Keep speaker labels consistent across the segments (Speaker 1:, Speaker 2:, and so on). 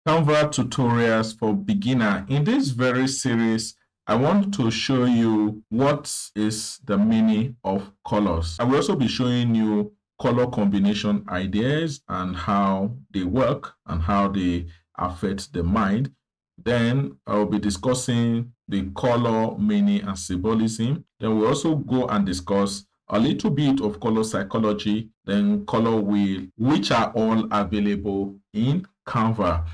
Speaker 1: Canva tutorials for beginner. In this very series, I want to show you what is the meaning of colors. I will also be showing you color combination ideas and how they work and how they affect the mind. Then I'll be discussing the color meaning and symbolism. Then we'll also go and discuss a little bit of color psychology, then color wheel, which are all available in Canva.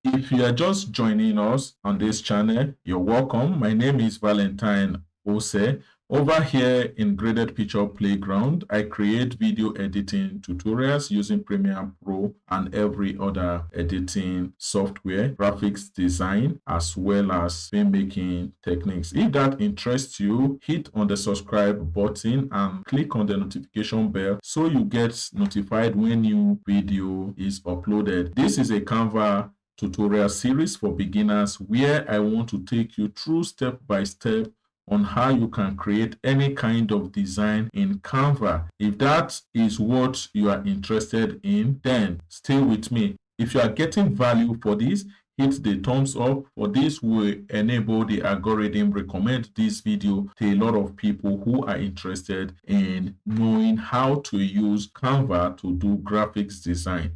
Speaker 1: If you are just joining us on this channel, you're welcome. My name is Valentine Ose. Over here in Graded Picture Playground, I create video editing tutorials using Premiere Pro and every other editing software, graphics design, as well as filmmaking techniques. If that interests you, hit on the subscribe button and click on the notification bell so you get notified when new video is uploaded. This is a Canva tutorial series for beginners where I want to take you through step by step on how you can create any kind of design in Canva. If that is what you are interested in, then stay with me. If you are getting value for this, hit the thumbs up. For this will enable the algorithm recommend this video to a lot of people who are interested in knowing how to use Canva to do graphics design.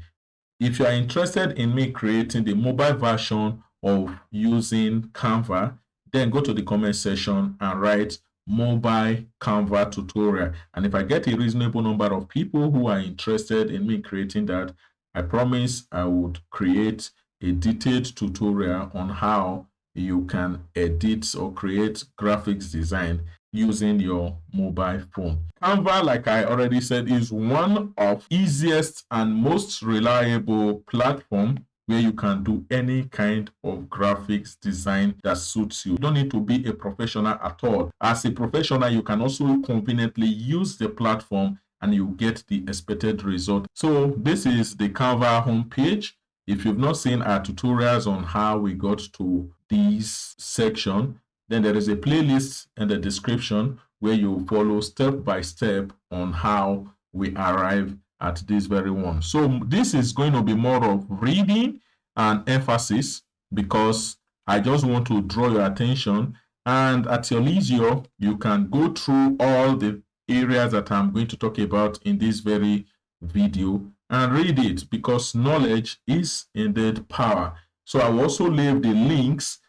Speaker 1: If you are interested in me creating the mobile version of using Canva, then go to the comment section and write mobile Canva tutorial. And if I get a reasonable number of people who are interested in me creating that, I promise I would create a detailed tutorial on how you can edit or create graphics design using your mobile phone. Canva, like I already said, is one of easiest and most reliable platform where you can do any kind of graphics design that suits you. You don't need to be a professional at all. As a professional, you can also conveniently use the platform and you get the expected result. So this is the Canva homepage. If you've not seen our tutorials on how we got to this section, then there is a playlist in the description where you follow step by step on how we arrive at this very one. So this is going to be more of reading and emphasis because I just want to draw your attention, and at your leisure, you can go through all the areas that I'm going to talk about in this very video and read it, because knowledge is indeed power. So I will also leave the links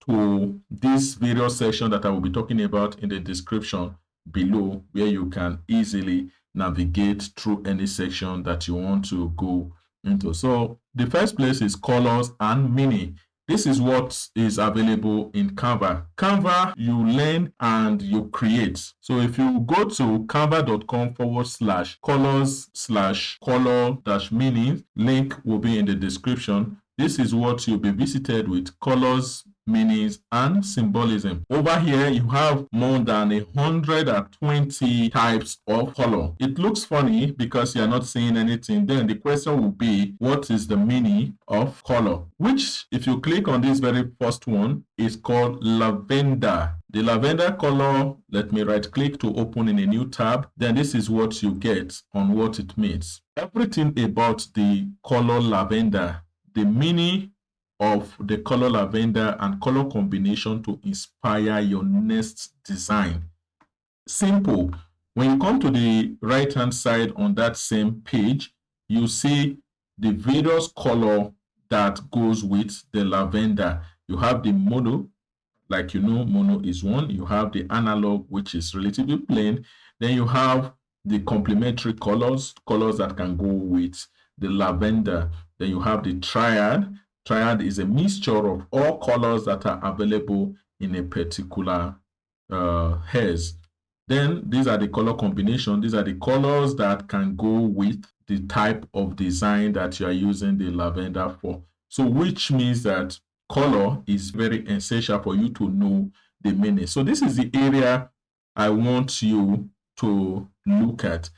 Speaker 1: to this video section that I will be talking about in the description below, where you can easily navigate through any section that you want to go into. So the first place is colors and meaning. This is what is available in Canva. Canva, you learn and you create. So if you go to canva.com/colors/color-meaning, link will be in the description. This is what you'll be visited with: colors, meanings, and symbolism. Over here, you have more than 120 types of color. It looks funny because you're not seeing anything. Then the question will be, what is the meaning of color? Which, if you click on this very first one, is called lavender. The lavender color, let me right click to open in a new tab. Then this is what you get on what it means. Everything about the color lavender, the meaning of the color lavender and color combination to inspire your next design. Simple. When you come to the right hand side on that same page, you see the various color that goes with the lavender. You have the mono, like you know, mono is one. You have the analog, which is relatively plain. Then you have the complementary colors that can go with the lavender. Then you have the triad. Triad is a mixture of all colors that are available in a particular haze. Then these are the color combination. These are the colors that can go with the type of design that you are using the lavender for. So which means that color is very essential for you to know the meaning. So this is the area I want you to look at.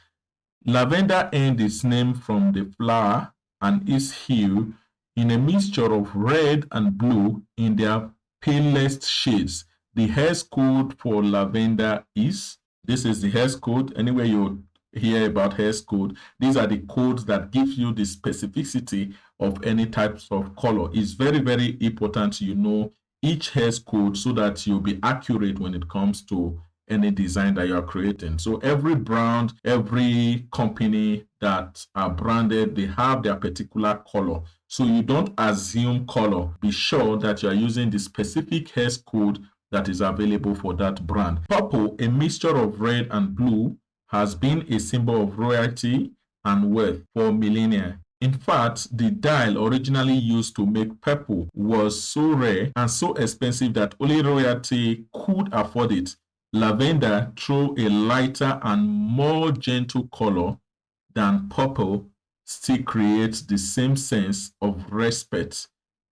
Speaker 1: Lavender earned its name from the flower and its hue in a mixture of red and blue in their palest shades. The Hex Code for lavender is, this is the Hex Code. Anywhere you hear about Hex Code, these are the codes that give you the specificity of any types of color. It's very, very important you know each Hex Code so that you'll be accurate when it comes to any design that you are creating. So every brand, every company that are branded, they have their particular color. So you don't assume color. Be sure that you are using the specific Hex Code that is available for that brand. Purple, a mixture of red and blue, has been a symbol of royalty and wealth for millennia. In fact, the dye originally used to make purple was so rare and so expensive that only royalty could afford it. Lavender, through a lighter and more gentle color than purple, still creates the same sense of respect,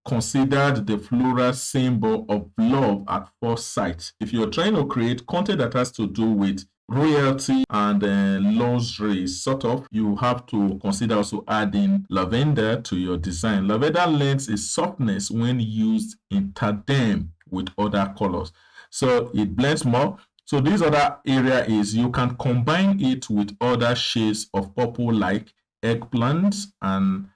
Speaker 1: considered the floral symbol of love at first sight. If you're trying to create content that has to do with royalty and luxury, sort of, you have to consider also adding lavender to your design. Lavender lends a softness when used in tandem with other colors, so it blends more. So this other area is you can combine it with other shades of purple like eggplants and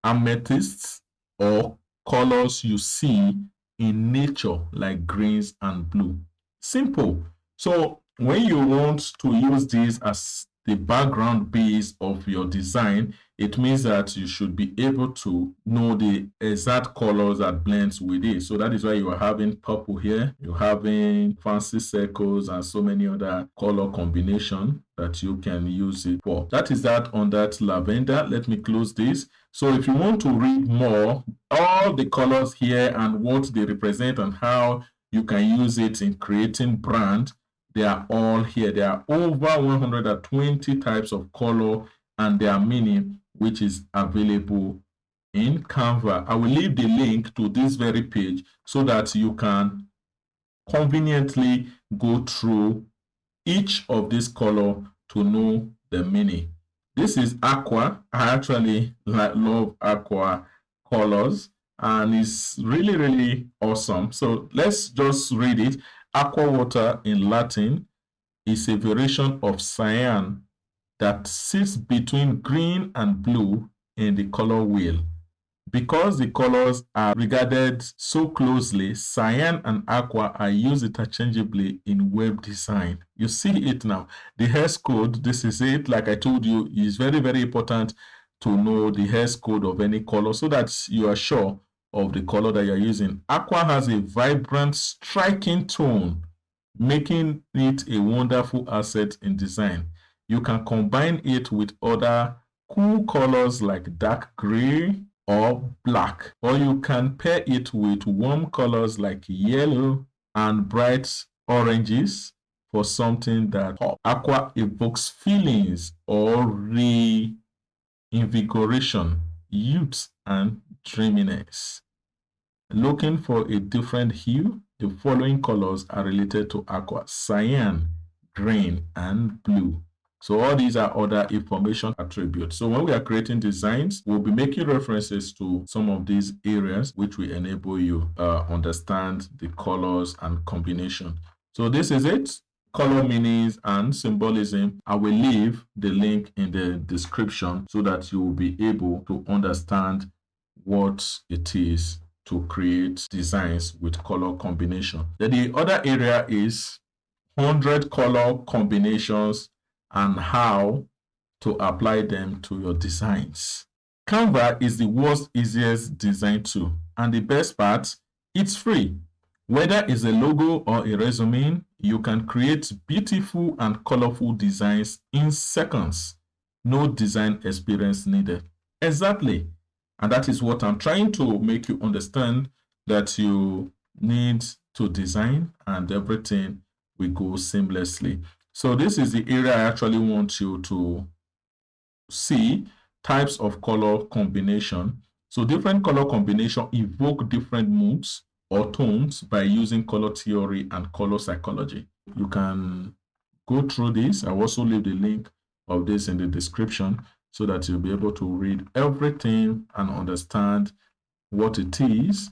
Speaker 1: amethysts, or colors you see in nature like greens and blue. Simple. So when you want to use this as the background base of your design, it means that you should be able to know the exact colors that blends with it. So that is why you are having purple here, you're having fancy circles and so many other color combination that you can use it for. That is that on that lavender. Let me close this. So if you want to read more, all the colors here and what they represent and how you can use it in creating brand, they are all here. There are over 120 types of color and their meaning, which is available in Canva. I will leave the link to this very page so that you can conveniently go through each of these color to know the meaning. This is Aqua. I actually love Aqua colors and it's really, really awesome. So let's just read it. Aqua water in Latin is a variation of cyan that sits between green and blue in the color wheel. Because the colors are regarded so closely, cyan and aqua are used interchangeably in web design. You see it now. The Hex Code, this is it. Like I told you, it's very, very important to know the Hex Code of any color so that you are sure of the color that you're using. Aqua has a vibrant, striking tone, making it a wonderful asset in design. You can combine it with other cool colors like dark gray or black, or you can pair it with warm colors like yellow and bright oranges for something that pops. Aqua evokes feelings or reinvigoration, youth, and dreaminess. Looking for a different hue, the following colors are related to aqua: cyan, green, and blue. So all these are other information attributes. So when we are creating designs, we'll be making references to some of these areas which will enable you understand the colors and combination. So this is it. Color meanings and symbolism. I will leave the link in the description so that you will be able to understand what it is to create designs with color combination. Then the other area is 100 color combinations and how to apply them to your designs. Canva is the world's easiest design tool, and the best part, it's free. Whether it's a logo or a resume, you can create beautiful and colorful designs in seconds. No design experience needed. Exactly. And that is what I'm trying to make you understand, that you need to design and everything will go seamlessly. So this is the area I actually want you to see, types of color combination. So different color combination evoke different moods or tones by using color theory and color psychology. You can go through this. I'll also leave the link of this in the description so that you'll be able to read everything and understand what it is,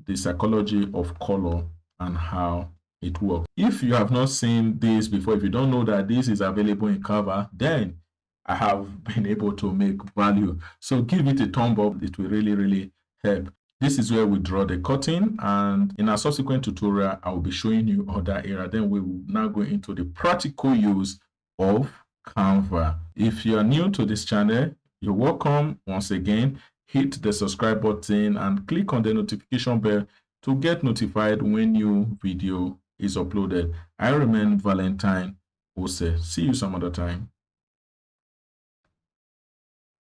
Speaker 1: the psychology of color, and how it works. If you have not seen this before, if you don't know that this is available in Canva, then I have been able to make value. So give it a thumb up. It will really, really help. This is where we draw the curtain, and in our subsequent tutorial, I will be showing you other area. Then we will now go into the practical use of Canva. If you are new to this channel, you're welcome. Once again, hit the subscribe button and click on the notification bell to get notified when new video is uploaded. I remain Valentine Ose. See you some other time.